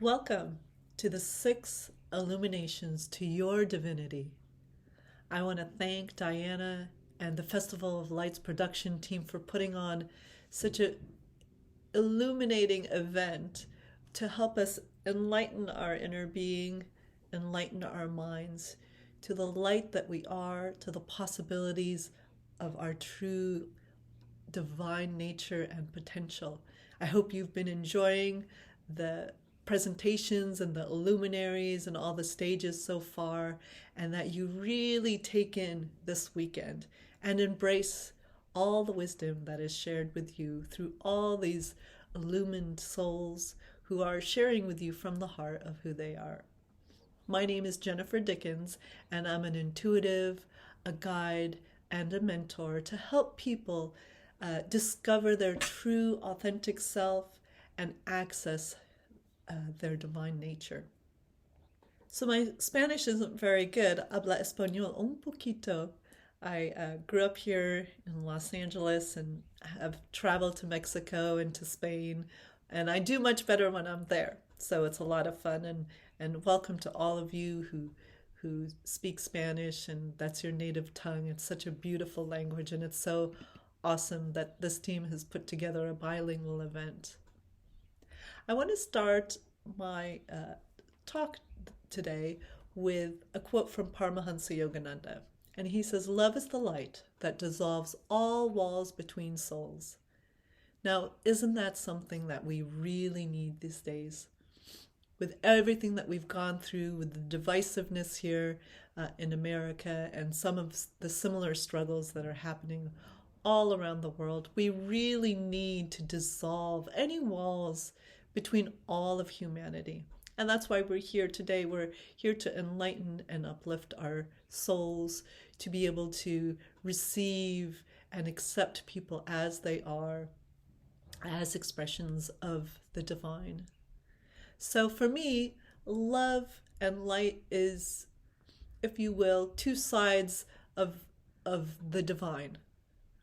Welcome to the 6 Illuminations to your divinity. I want to thank Diana and the Festival of Lights production team for putting on such a illuminating event to help us enlighten our inner being, enlighten our minds to the light that we are, to the possibilities of our true divine nature and potential. I hope you've been enjoying the presentations and the luminaries and all the stages so far, and that you really take in this weekend and embrace all the wisdom that is shared with you through all these illumined souls who are sharing with you from the heart of who they are. My name is Jennifer Dickens, and I'm an intuitive, a guide, and a mentor to help people discover their true, authentic self and access their divine nature. So my Spanish isn't very good. Habla español un poquito. I grew up here in Los Angeles and have traveled to Mexico and to Spain, and I do much better when I'm there. So it's a lot of fun, and welcome to all of you who speak Spanish and that's your native tongue. It's such a beautiful language, and it's so awesome that this team has put together a bilingual event. I want to start my talk today with a quote from Paramahansa Yogananda. And he says, "Love is the light that dissolves all walls between souls." Now, isn't that something that we really need these days? With everything that we've gone through, with the divisiveness here in America and some of the similar struggles that are happening all around the world, we really need to dissolve any walls between all of humanity. And that's why we're here today. We're here to enlighten and uplift our souls, to be able to receive and accept people as they are, as expressions of the divine. So for me, love and light is, if you will, two sides of the divine.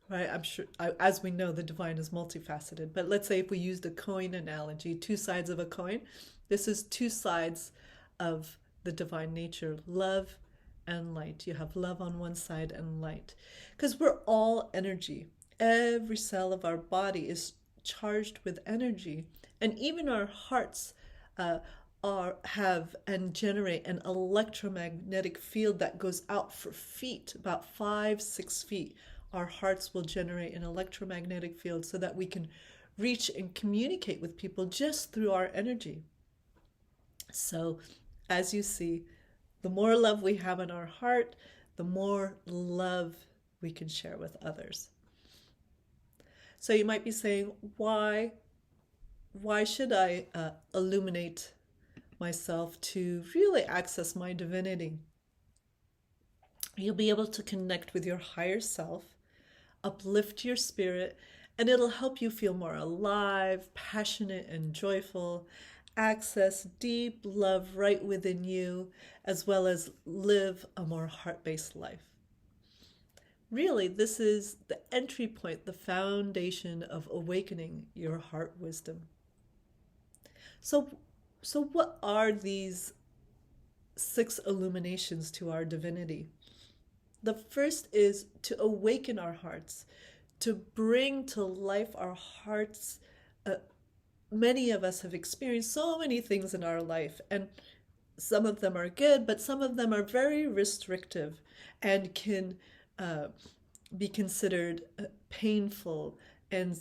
Right, I'm sure, as we know, the divine is multifaceted. But let's say if we used a coin analogy, two sides of a coin, this is two sides of the divine nature, love and light. You have love on one side and light. Because we're all energy. Every cell of our body is charged with energy. And even our hearts have and generate an electromagnetic field that goes out for feet, about 5-6 feet. Our hearts will generate an electromagnetic field so that we can reach and communicate with people just through our energy. So, as you see, the more love we have in our heart, the more love we can share with others. So you might be saying, why should I illuminate myself to really access my divinity? You'll be able to connect with your higher self, uplift your spirit, and it'll help you feel more alive, passionate, and joyful, access deep love right within you, as well as live a more heart-based life. Really, this is the entry point, the foundation of awakening your heart wisdom. So what are these 6 illuminations to our divinity? The first is to awaken our hearts, to bring to life our hearts. Many of us have experienced so many things in our life, and some of them are good, but some of them are very restrictive and can be considered painful, and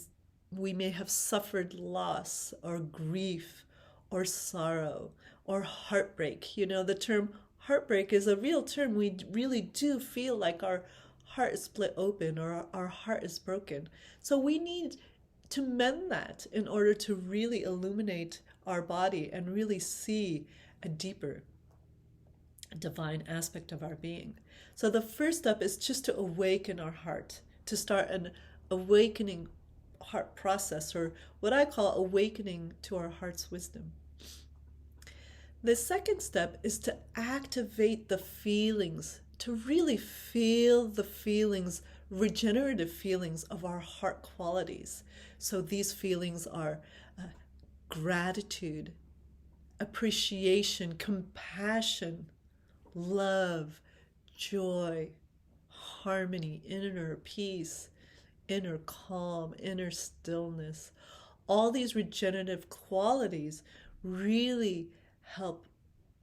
we may have suffered loss or grief or sorrow or heartbreak. You know, the term heartbreak is a real term. We really do feel like our heart is split open or our heart is broken. So we need to mend that in order to really illuminate our body and really see a deeper divine aspect of our being. So the first step is just to awaken our heart, to start an awakening heart process, or what I call awakening to our heart's wisdom. The second step is to activate the feelings, to really feel the feelings, regenerative feelings of our heart qualities. So these feelings are gratitude, appreciation, compassion, love, joy, harmony, inner peace, inner calm, inner stillness. All these regenerative qualities really help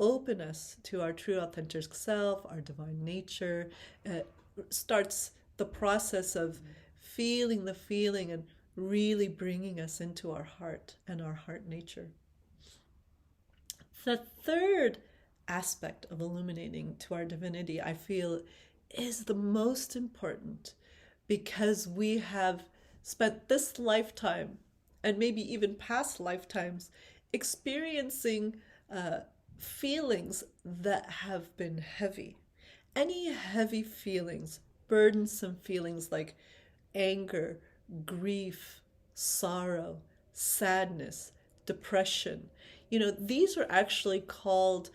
open us to our true authentic self, our divine nature. It starts the process of feeling the feeling and really bringing us into our heart and our heart nature. The third aspect of illuminating to our divinity, I feel, is the most important, because we have spent this lifetime and maybe even past lifetimes experiencing feelings that have been heavy. Any heavy feelings, burdensome feelings like anger, grief, sorrow, sadness, depression. These are actually called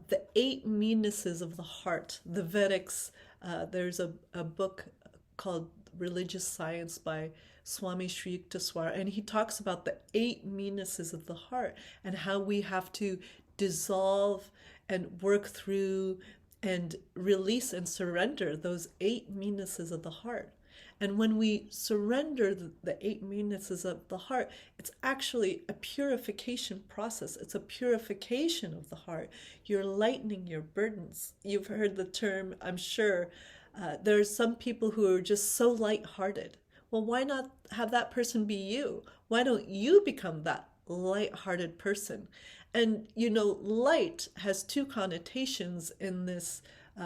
the eight meannesses of the heart. The Vedics, there's a book called Religious Science by Swami Sri Yuktaswara, and he talks about the eight meannesses of the heart and how we have to dissolve and work through and release and surrender those eight meannesses of the heart. And when we surrender the eight meannesses of the heart, it's actually a purification process. It's a purification of the heart. You're lightening your burdens. You've heard the term, I'm sure. There are some people who are just so lighthearted. Well, why not have that person be you? Why don't you become that lighthearted person? And light has two connotations in this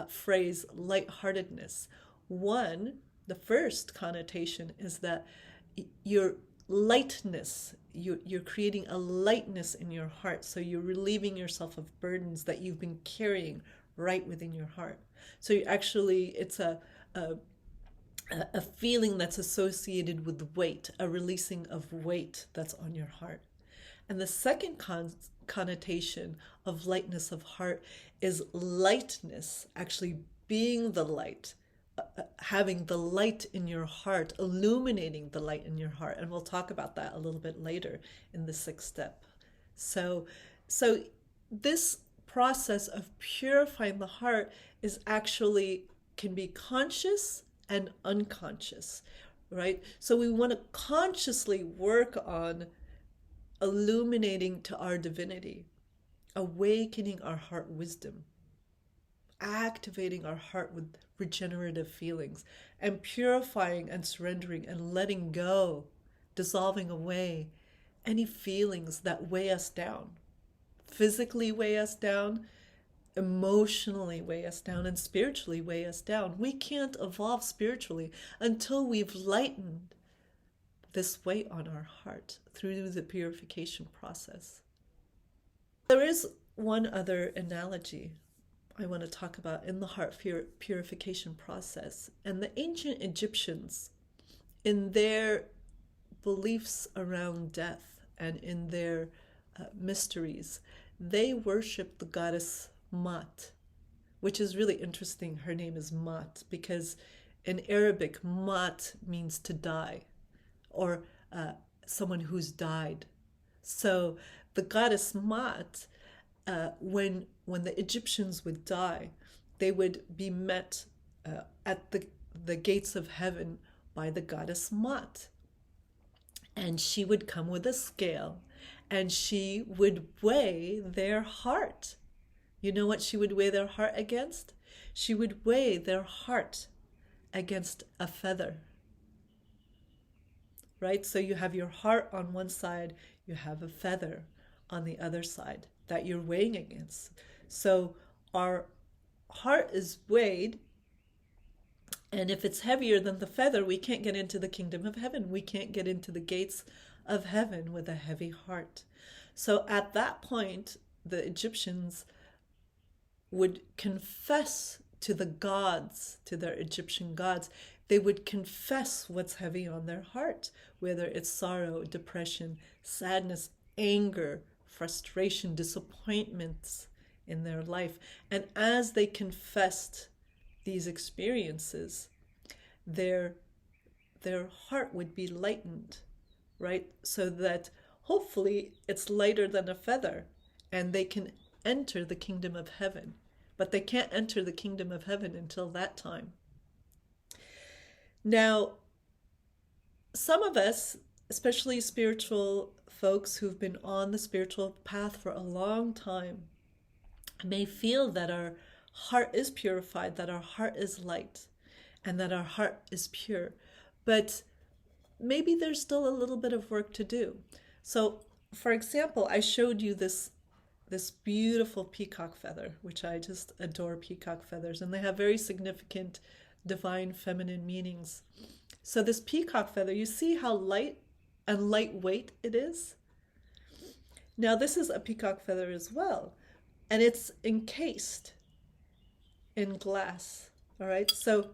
phrase, lightheartedness. One, the first connotation is that your lightness, you're creating a lightness in your heart. So you're relieving yourself of burdens that you've been carrying right within your heart. So it's a feeling that's associated with weight, a releasing of weight that's on your heart. And the second connotation of lightness of heart is lightness, actually being the light, having the light in your heart, illuminating the light in your heart. And we'll talk about that a little bit later in the sixth step. So this process of purifying the heart is actually can be conscious and unconscious, right? So we want to consciously work on illuminating to our divinity, awakening our heart wisdom, activating our heart with regenerative feelings, and purifying and surrendering and letting go, dissolving away any feelings that weigh us down, physically weigh us down, emotionally weigh us down, and spiritually weigh us down. We can't evolve spiritually until we've lightened this weight on our heart through the purification process. There is one other analogy I want to talk about in the heart purification process. And the ancient Egyptians, in their beliefs around death and in their mysteries, they worship the goddess Mat, which is really interesting. Her name is Mat because in Arabic, Mat means to die, or someone who's died. So the goddess Mat, when the Egyptians would die, they would be met at the gates of heaven by the goddess Mat. And she would come with a scale and she would weigh their heart. You know what she would weigh their heart against? She would weigh their heart against a feather. Right? So you have your heart on one side, you have a feather on the other side that you're weighing against. So our heart is weighed, and if it's heavier than the feather, we can't get into the kingdom of heaven. We can't get into the gates of heaven with a heavy heart. So at that point, the Egyptians would confess to the gods, to their Egyptian gods. They would confess what's heavy on their heart, whether it's sorrow, depression, sadness, anger, frustration, disappointments in their life. And as they confessed these experiences, their heart would be lightened, right? So that hopefully it's lighter than a feather. and they can enter the kingdom of heaven. But they can't enter the kingdom of heaven until that time. Now, some of us, especially spiritual folks who've been on the spiritual path for a long time, may feel that our heart is purified, that our heart is light, and that our heart is pure. But maybe there's still a little bit of work to do. So, for example, I showed you this beautiful peacock feather, which I just adore peacock feathers, and they have very significant divine feminine meanings. So this peacock feather, you see how light and lightweight it is? Now this is a peacock feather as well, and it's encased in glass. All right, so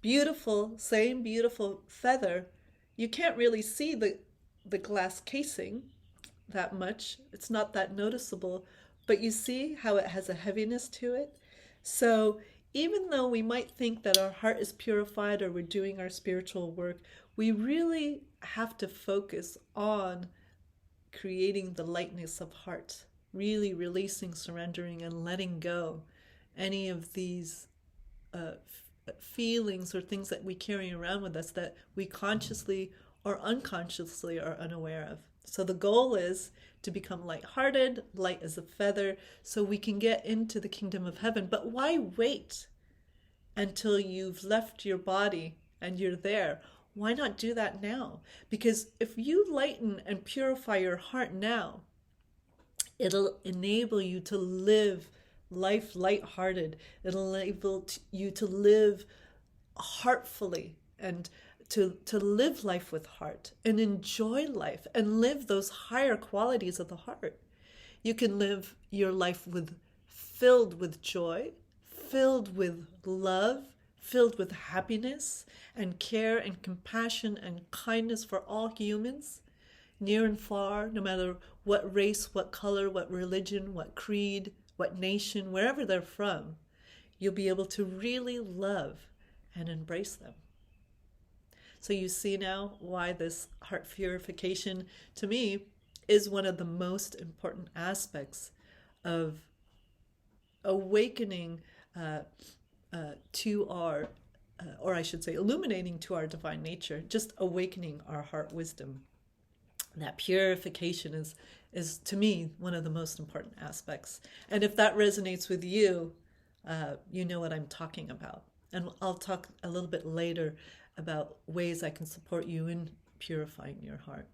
beautiful, same beautiful feather. You can't really see the glass casing that much. It's not that noticeable, but you see how it has a heaviness to it. So even though we might think that our heart is purified or we're doing our spiritual work, we really have to focus on creating the lightness of heart, really releasing, surrendering, and letting go any of these feelings or things that we carry around with us that we consciously or unconsciously are unaware of. So the goal is to become lighthearted, light as a feather, so we can get into the kingdom of heaven. But why wait until you've left your body and you're there? Why not do that now? Because if you lighten and purify your heart now, it'll enable you to live life lighthearted. It'll enable you to live heartfully and to live life with heart and enjoy life and live those higher qualities of the heart. You can live your life filled with joy, filled with love, filled with happiness and care and compassion and kindness for all humans, near and far, no matter what race, what color, what religion, what creed, what nation, wherever they're from. You'll be able to really love and embrace them. So you see now why this heart purification, to me, is one of the most important aspects of awakening to our, or I should say, illuminating to our divine nature, just awakening our heart wisdom. That purification is to me, one of the most important aspects. And if that resonates with you, you know what I'm talking about. And I'll talk a little bit later about ways I can support you in purifying your heart.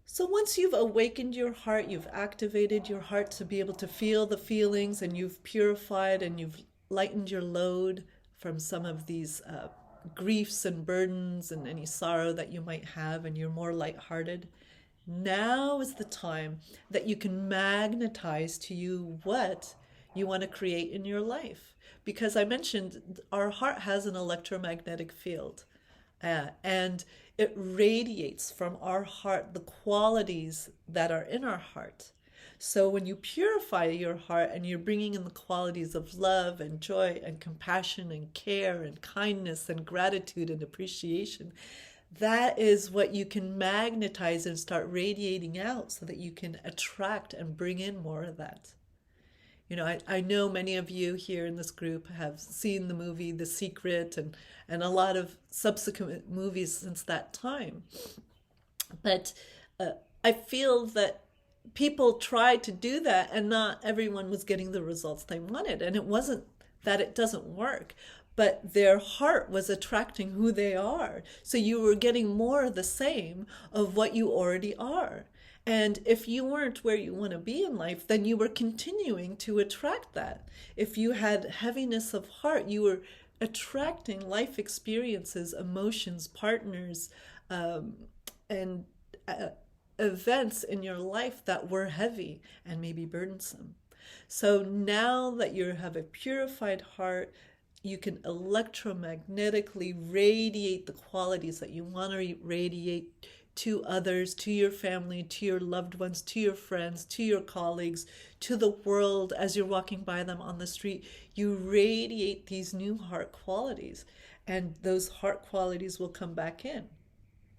So once you've awakened your heart, you've activated your heart to be able to feel the feelings, and you've purified and you've lightened your load from some of these griefs and burdens and any sorrow that you might have, and you're more lighthearted, now is the time that you can magnetize to you what you want to create in your life. Because I mentioned our heart has an electromagnetic field, and it radiates from our heart the qualities that are in our heart. So when you purify your heart and you're bringing in the qualities of love and joy and compassion and care and kindness and gratitude and appreciation, that is what you can magnetize and start radiating out so that you can attract and bring in more of that. You know, I know many of you here in this group have seen the movie The Secret and a lot of subsequent movies since that time. But I feel that people tried to do that and not everyone was getting the results they wanted. And it wasn't that it doesn't work, but their heart was attracting who they are. So you were getting more of the same of what you already are. And if you weren't where you want to be in life, then you were continuing to attract that. If you had heaviness of heart, you were attracting life experiences, emotions, partners, and events in your life that were heavy and maybe burdensome. So now that you have a purified heart, you can electromagnetically radiate the qualities that you want to radiate to others, to your family, to your loved ones, to your friends, to your colleagues, to the world as you're walking by them on the street. You radiate these new heart qualities, and those heart qualities will come back in.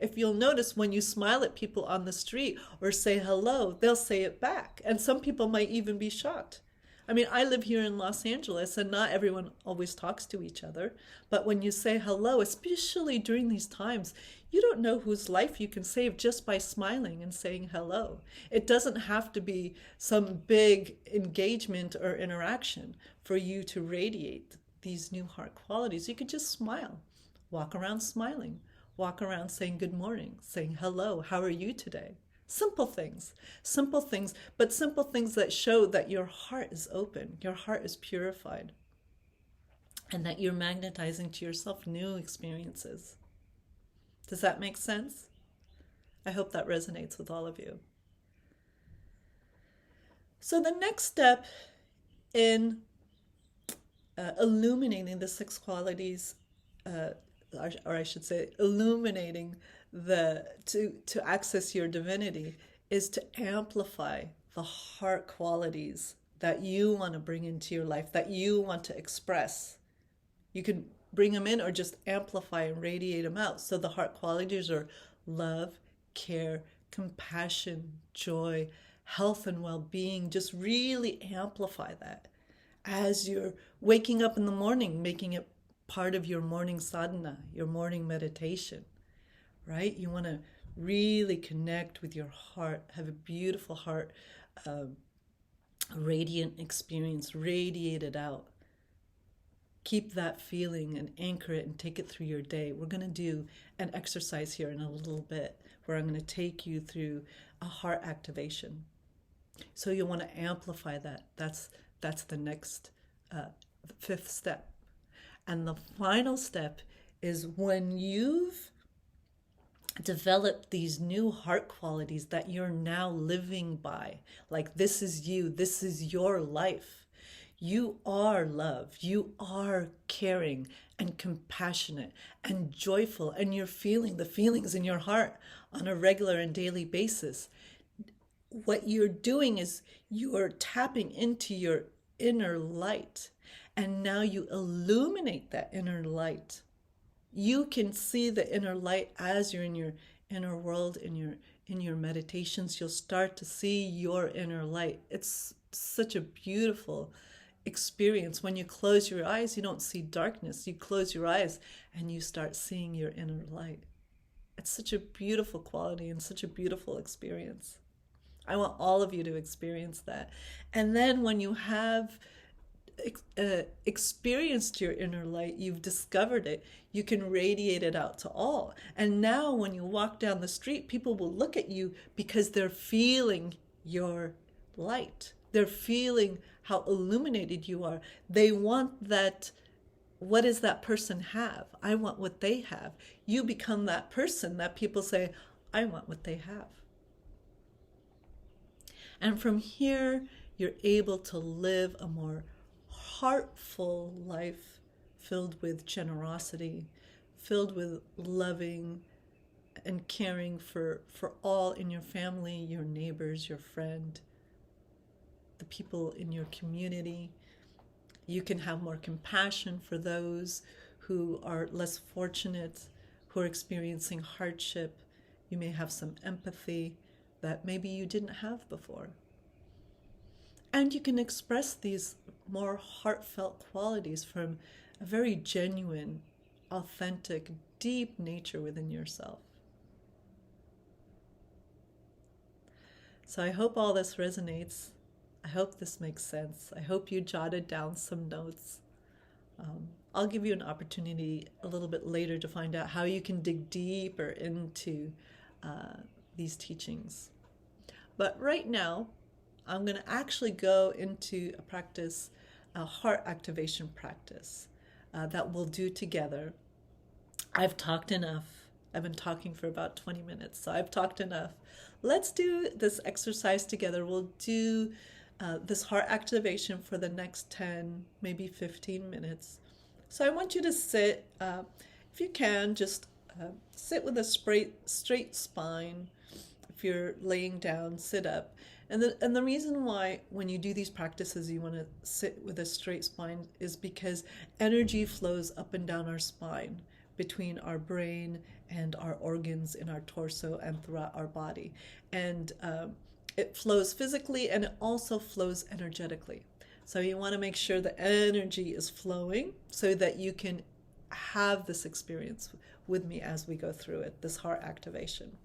If you'll notice, when you smile at people on the street or say hello, they'll say it back. And some people might even be shocked. I mean, I live here in Los Angeles and not everyone always talks to each other. But when you say hello, especially during these times, you don't know whose life you can save just by smiling and saying hello. It doesn't have to be some big engagement or interaction for you to radiate these new heart qualities. You could just smile, walk around smiling, walk around saying good morning, saying hello, how are you today? Simple things, but simple things that show that your heart is open, your heart is purified, and that you're magnetizing to yourself new experiences. Does that make sense? I hope that resonates with all of you. So the next step in illuminating the six qualities, or I should say, illuminating to access your divinity, is to amplify the heart qualities that you want to bring into your life, that you want to express. You can bring them in or just amplify and radiate them out. So the heart qualities are love, care, compassion, joy, health and well-being. Just really amplify that as you're waking up in the morning, making it part of your morning sadhana, your morning meditation, right? You want to really connect with your heart, have a beautiful heart, radiant experience, radiate it out. Keep that feeling and anchor it and take it through your day. We're going to do an exercise here in a little bit where I'm going to take you through a heart activation. So you want to amplify that. That's the next fifth step. And the final step is when you've developed these new heart qualities that you're now living by, like this is you, this is your life. You are love, you are caring and compassionate and joyful, and you're feeling the feelings in your heart on a regular and daily basis. What you're doing is you're tapping into your inner light, and now you illuminate that inner light. You can see the inner light as you're in your inner world, in your meditations. You'll start to see your inner light. It's such a beautiful experience. When you close your eyes, you don't see darkness. You close your eyes and you start seeing your inner light. It's such a beautiful quality and such a beautiful experience. I want all of you to experience that. And then when you have experienced your inner light, you've discovered it, you can radiate it out to all. And now when you walk down the street, people will look at you because they're feeling your light. They're feeling how illuminated you are. They want that. What does that person have? I want what they have. You become that person that people say, I want what they have. And from here, you're able to live a more heartful life filled with generosity, filled with loving and caring for all in your family, your neighbors, your friend, the people in your community. You can have more compassion for those who are less fortunate, who are experiencing hardship. You may have some empathy that maybe you didn't have before. And you can express these more heartfelt qualities from a very genuine, authentic, deep nature within yourself. So I hope all this resonates. I hope this makes sense. I hope you jotted down some notes. I'll give you an opportunity a little bit later to find out how you can dig deeper into these teachings. But right now, I'm going to actually go into a practice, a heart activation practice that we'll do together. I've talked enough. I've been talking for about 20 minutes, so I've talked enough. Let's do this exercise together. We'll do this heart activation for the next 10, maybe 15 minutes. So I want you to sit, if you can, just sit with a straight spine. If you're laying down, sit up. And the reason why when you do these practices you want to sit with a straight spine is because energy flows up and down our spine. between our brain and our organs in our torso and throughout our body. And it flows physically and it also flows energetically. So you want to make sure the energy is flowing so that you can have this experience with me as we go through it, this heart activation.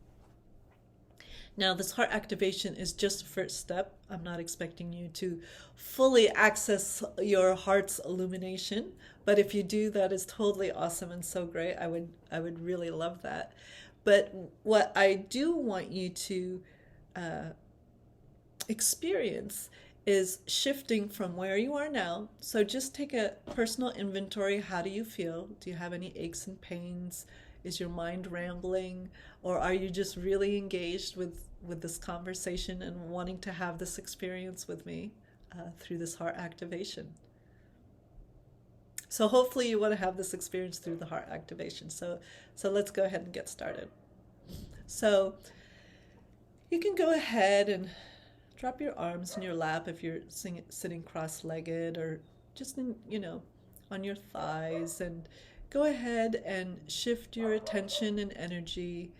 Now, this heart activation is just the first step. I'm not expecting you to fully access your heart's illumination, but if you do, that is totally awesome and so great. I would really love that. But what I do want you to experience is shifting from where you are now. So just take a personal inventory. How do you feel? Do you have any aches and pains? Is your mind rambling? Or are you just really engaged with this conversation and wanting to have this experience with me through this heart activation? So hopefully you want to have this experience through the heart activation. So let's go ahead and get started. So you can go ahead and drop your arms in your lap if you're sitting cross-legged, or just on your thighs, and go ahead and shift your attention and energy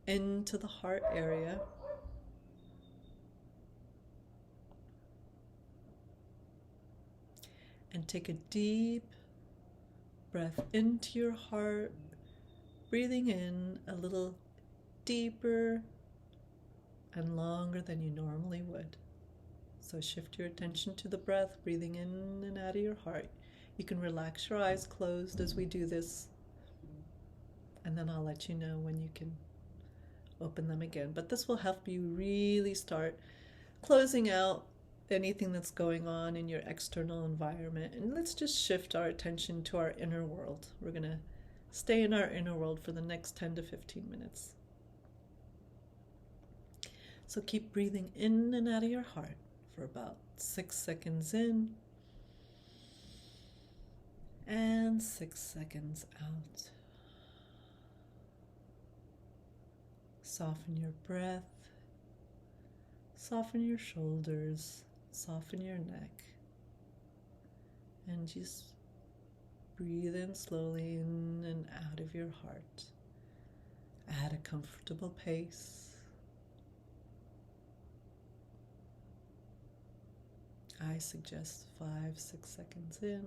into the heart area. And take a deep breath into your heart, breathing in a little deeper and longer than you normally would. So shift your attention to the breath, breathing in and out of your heart. You can relax your eyes closed as we do this, and then I'll let you know when you can open them again. But this will help you really start closing out anything that's going on in your external environment. And let's just shift our attention to our inner world. We're going to stay in our inner world for the next 10 to 15 minutes. So keep breathing in and out of your heart for about 6 seconds in and 6 seconds out. Soften your breath, soften your shoulders, soften your neck, and just breathe in slowly in and out of your heart at a comfortable pace. I suggest 5-6 seconds in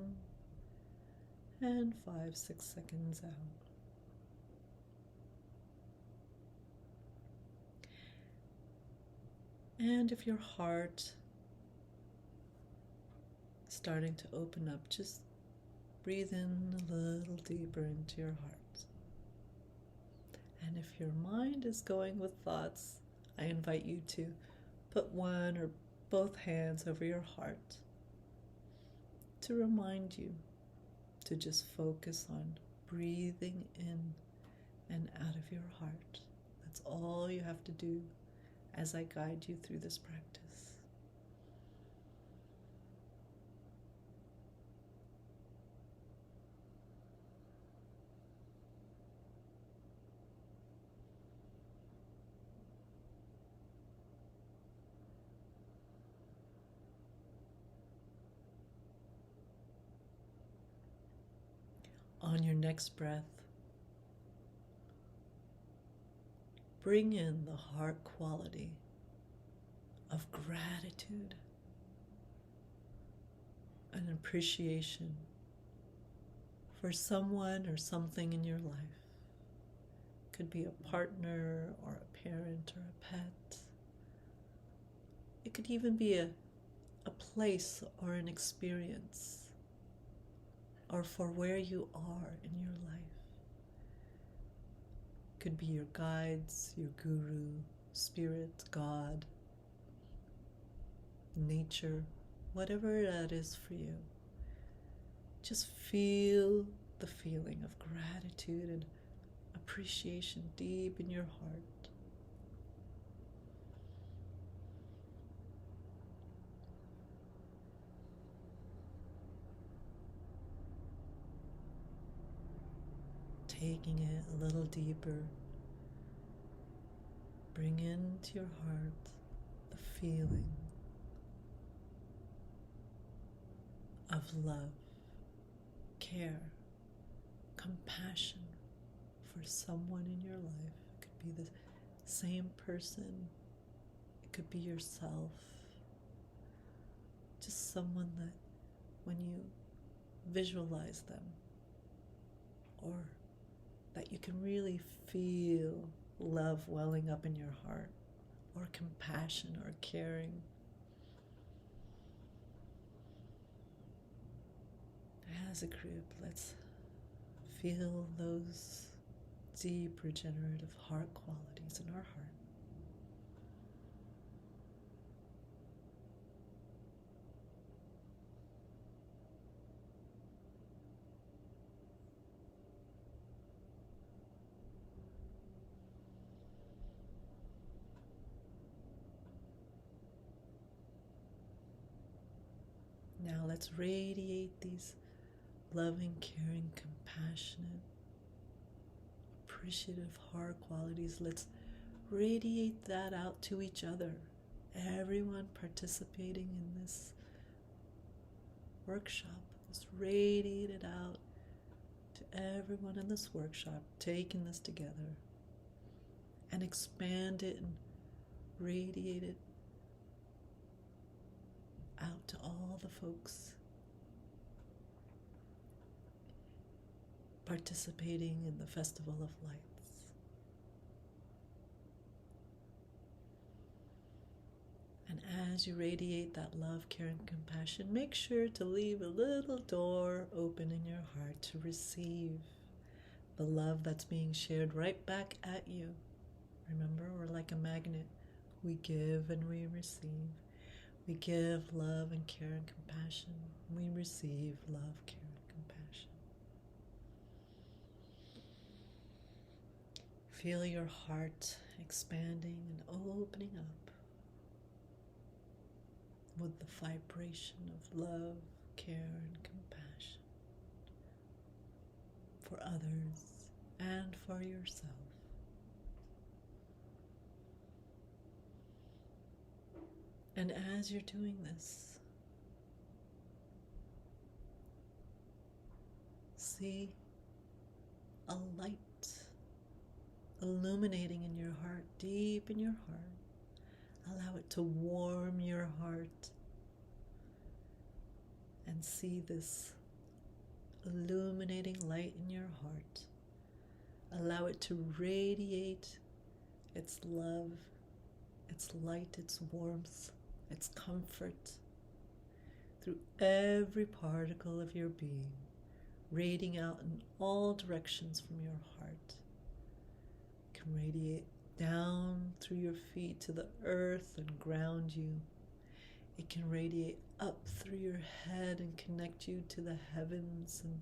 and 5-6 seconds out. And if your heart is starting to open up, just breathe in a little deeper into your heart. And if your mind is going with thoughts, I invite you to put one or both hands over your heart to remind you to just focus on breathing in and out of your heart. That's all you have to do as I guide you through this practice. On your next breath, bring in the heart quality of gratitude and appreciation for someone or something in your life. Could be a partner or a parent or a pet. It could even be a place or an experience, or for where you are in your life. Could be your guides, your guru, spirit, God, nature, whatever that is for you. Just feel the feeling of gratitude and appreciation deep in your heart. Taking it a little deeper, bring into your heart the feeling of love, care, compassion, for someone in your life. It could be the same person, it could be yourself, just someone that when you visualize them, or that you can really feel love welling up in your heart, or compassion or caring. As a group, let's feel those deep regenerative heart qualities in our heart. Now let's radiate these loving, caring, compassionate, appreciative heart qualities. Let's radiate that out to each other. Everyone participating in this workshop, let's radiate it out to everyone in this workshop, taking this together, and expand it and radiate it out to all the folks participating in the Festival of Lights. And as you radiate that love, care, and compassion, make sure to leave a little door open in your heart to receive the love that's being shared right back at you. Remember, we're like a magnet. We give and we receive. We give love and care and compassion. We receive love, care, and compassion. Feel your heart expanding and opening up with the vibration of love, care, and compassion for others and for yourself. And as you're doing this, see a light illuminating in your heart, deep in your heart. Allow it to warm your heart, and see this illuminating light in your heart. Allow it to radiate its love, its light, its warmth, its comfort through every particle of your being, radiating out in all directions from your heart. It can radiate down through your feet to the earth and ground you. It can radiate up through your head and connect you to the heavens and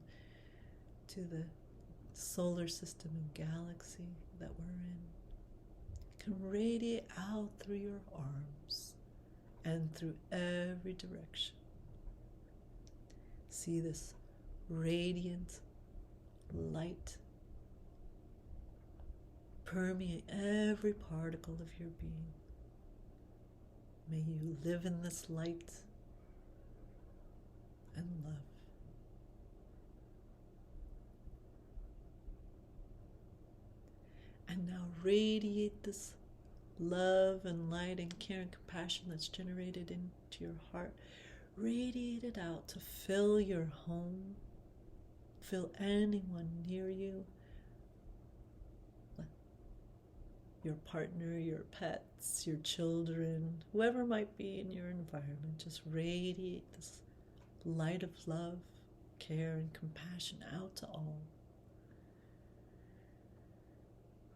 to the solar system and galaxy that we're in. It can radiate out through your arms and through every direction. See this radiant light permeate every particle of your being. May you live in this light and love. And now radiate this love and light and care and compassion that's generated into your heart. Radiate it out to fill your home, fill anyone near you, your partner, your pets, your children, whoever might be in your environment. Just radiate this light of love, care, and compassion out to all.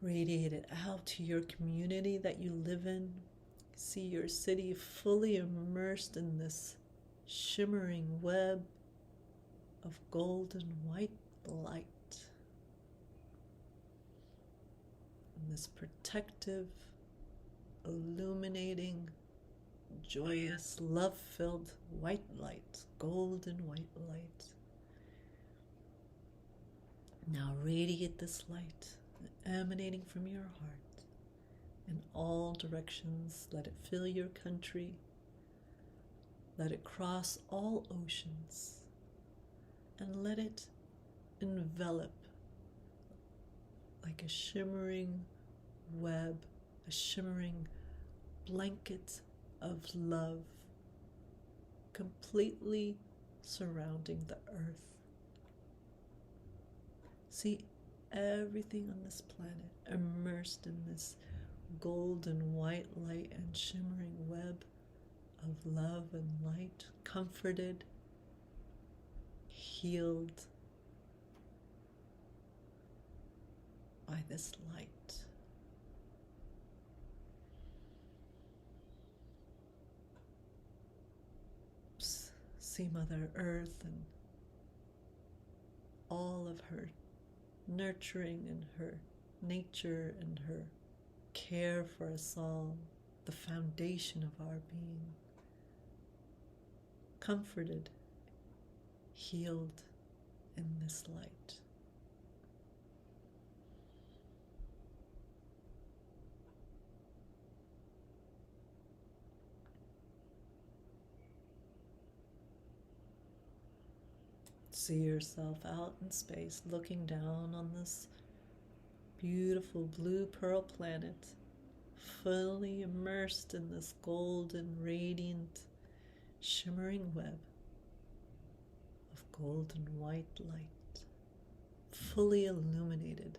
Radiate it out to your community that you live in. See your city fully immersed in this shimmering web of golden white light. And this protective, illuminating, joyous, love-filled white light, golden white light. Now radiate this light emanating from your heart in all directions. Let it fill your country. Let it cross all oceans, and let it envelop like a shimmering web, a shimmering blanket of love completely surrounding the earth. See everything on this planet immersed in this golden white light and shimmering web of love and light, comforted, healed by this light. See Mother Earth and all of her nurturing and her nature and her care for us all, the foundation of our being, comforted, healed in this light. See yourself out in space, looking down on this beautiful blue pearl planet, fully immersed in this golden, radiant, shimmering web of golden white light, fully illuminated.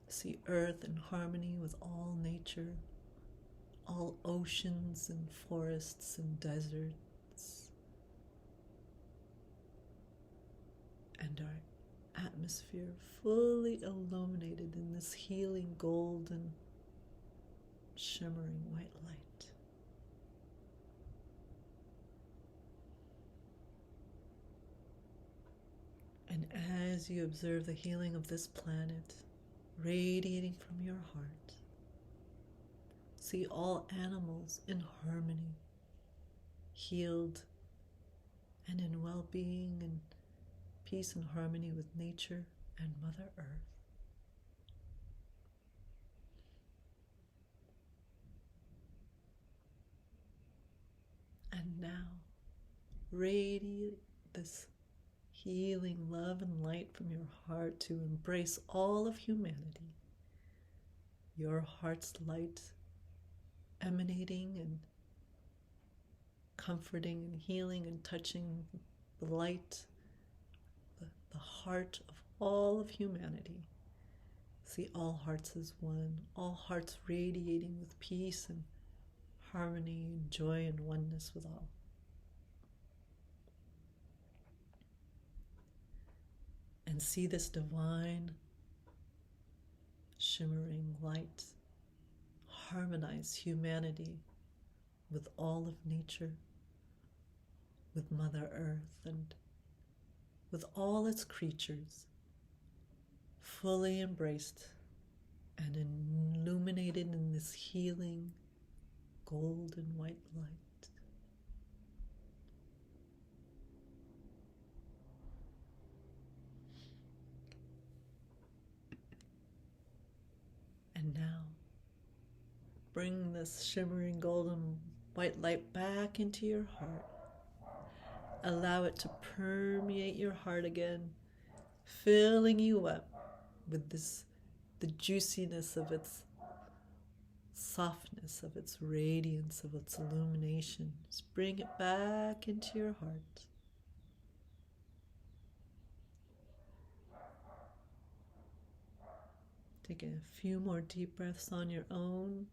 See Earth in harmony with all nature, all oceans and forests and deserts, and our atmosphere fully illuminated in this healing golden shimmering white light. And as you observe the healing of this planet radiating from your heart, see all animals in harmony, healed and in well-being and peace and harmony with nature and Mother Earth. And now, radiate this healing love and light from your heart to embrace all of humanity. Your heart's light emanating and comforting and healing and touching the light, the heart of all of humanity. See all hearts as one, all hearts radiating with peace and harmony and joy and oneness with all. And see this divine, shimmering light harmonize humanity with all of nature, with Mother Earth, and with all its creatures, fully embraced and illuminated in this healing golden white light. And now, bring this shimmering golden white light back into your heart. Allow it to permeate your heart again, filling you up with the juiciness of its softness, of its radiance, of its illumination. Just bring it back into your heart. Take a few more deep breaths on your own.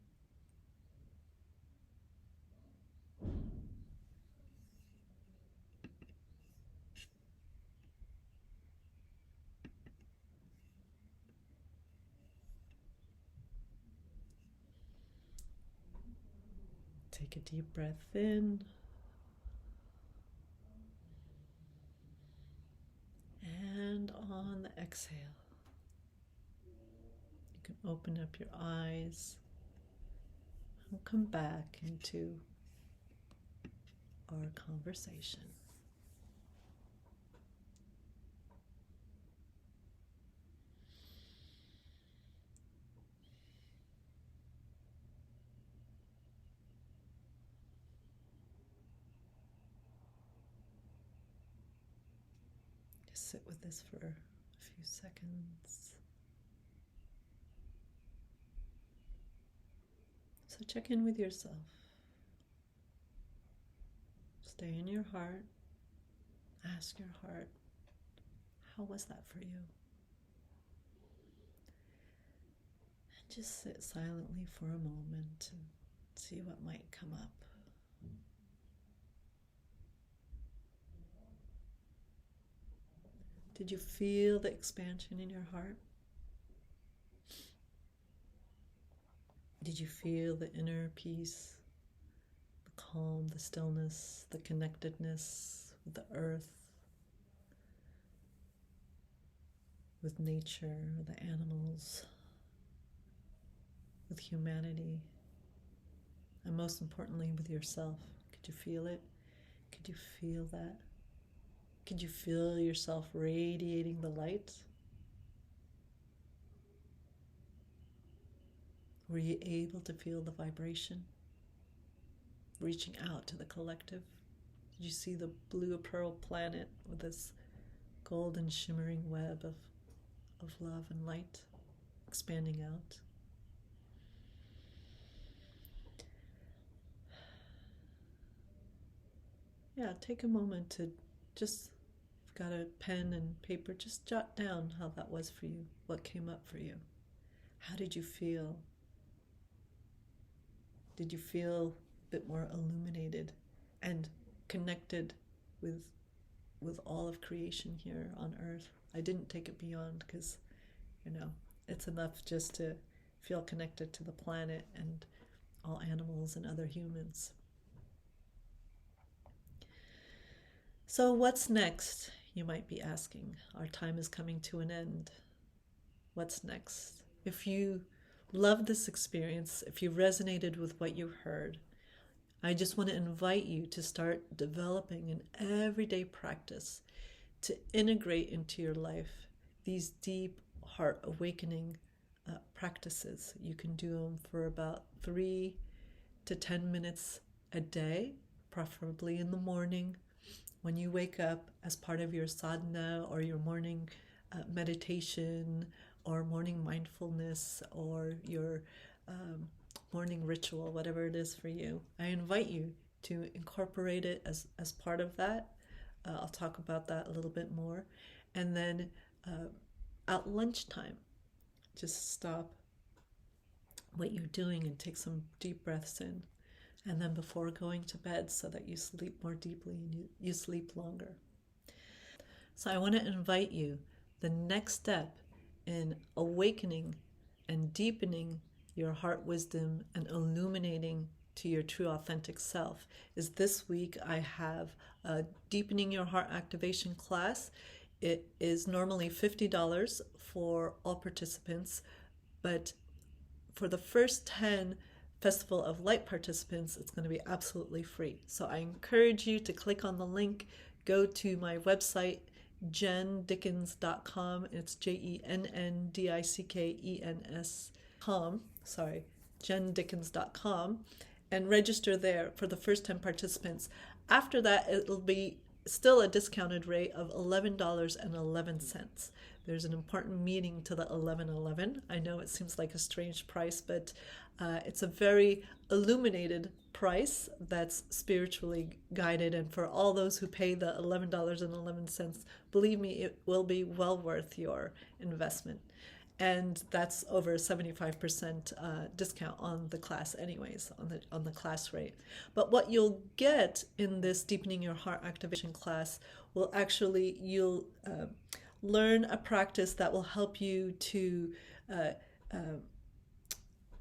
Take a deep breath in. And on the exhale, you can open up your eyes and come back into our conversation. sit with this for a few seconds. So check in with yourself. Stay in your heart. Ask your heart, how was that for you? And just sit silently for a moment and see what might come up. Did you feel the expansion in your heart? Did you feel the inner peace, the calm, the stillness, the connectedness with the earth, with nature, the animals, with humanity, and most importantly, with yourself? Could you feel it? Could you feel that? Could you feel yourself radiating the light? Were you able to feel the vibration reaching out to the collective? Did you see the blue pearl planet with this golden shimmering web of love and light expanding out? Yeah, take a moment to just, if you've got a pen and paper, just jot down how that was for you, what came up for you. How did you feel? Did you feel a bit more illuminated and connected with all of creation here on Earth? I didn't take it beyond because, it's enough just to feel connected to the planet and all animals and other humans. So what's next, you might be asking? Our time is coming to an end. What's next? If you love this experience, if you resonated with what you heard, I just want to invite you to start developing an everyday practice to integrate into your life these deep heart awakening practices. You can do them for about 3 to 10 minutes a day, preferably in the morning when you wake up, as part of your sadhana or your morning meditation or morning mindfulness or your morning ritual, whatever it is for you. I invite you to incorporate it as part of that. I'll talk about that a little bit more. And then at lunchtime, just stop what you're doing and take some deep breaths in. And then before going to bed, so that you sleep more deeply and you sleep longer. So I want to invite you, the next step in awakening and deepening your heart wisdom and illuminating to your true authentic self is this week I have a Deepening Your Heart Activation class. It is normally $50 for all participants, but for the first 10 Festival of Light participants, it's going to be absolutely free. So I encourage you to click on the link, go to my website, jendickens.com. It's JENNDICKENS.com. Sorry, jendickens.com, and register there for the first 10 participants. After that, it'll be still a discounted rate of $11.11. There's an important meaning to the 1111. I know it seems like a strange price, but it's a very illuminated price that's spiritually guided. And for all those who pay the $11.11, believe me, it will be well worth your investment. And that's over a 75% discount on the class anyways, on the class rate. But what you'll get in this Deepening Your Heart Activation class will actually, you'll learn a practice that will help you to,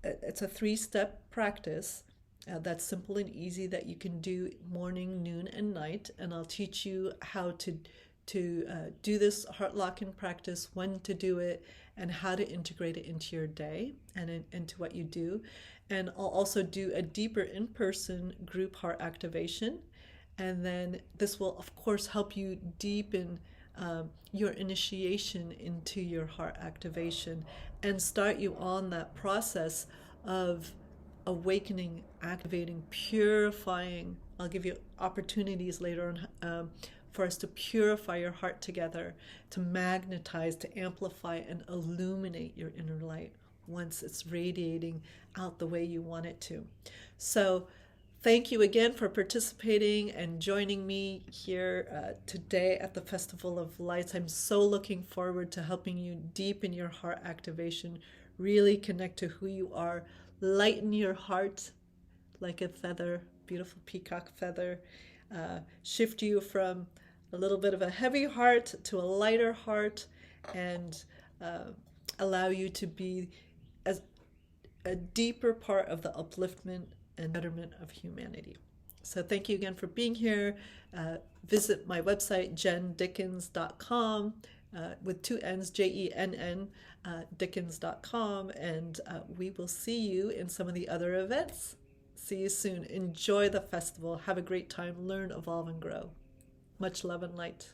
it's a 3-step practice that's simple and easy that you can do morning, noon, and night. And I'll teach you how to do this heart lock-in practice, when to do it, and how to integrate it into your day and into what you do. And I'll also do a deeper in-person group heart activation. And then this will, of course, help you deepen your initiation into your heart activation and start you on that process of awakening, activating, purifying. I'll give you opportunities later on for us to purify your heart together, to magnetize, to amplify, and illuminate your inner light once it's radiating out the way you want it to. So thank you again for participating and joining me here today at the Festival of Lights. I'm so looking forward to helping you deepen your heart activation, really connect to who you are, lighten your heart like a feather, beautiful peacock feather, shift you from a little bit of a heavy heart to a lighter heart, and allow you to be as a deeper part of the upliftment and betterment of humanity. So thank you again for being here. Visit my website, jendickens.com, with two N's, Jenn, dickens.com, and we will see you in some of the other events. See you soon. Enjoy the festival. Have a great time. Learn, evolve, and grow. Much love and light.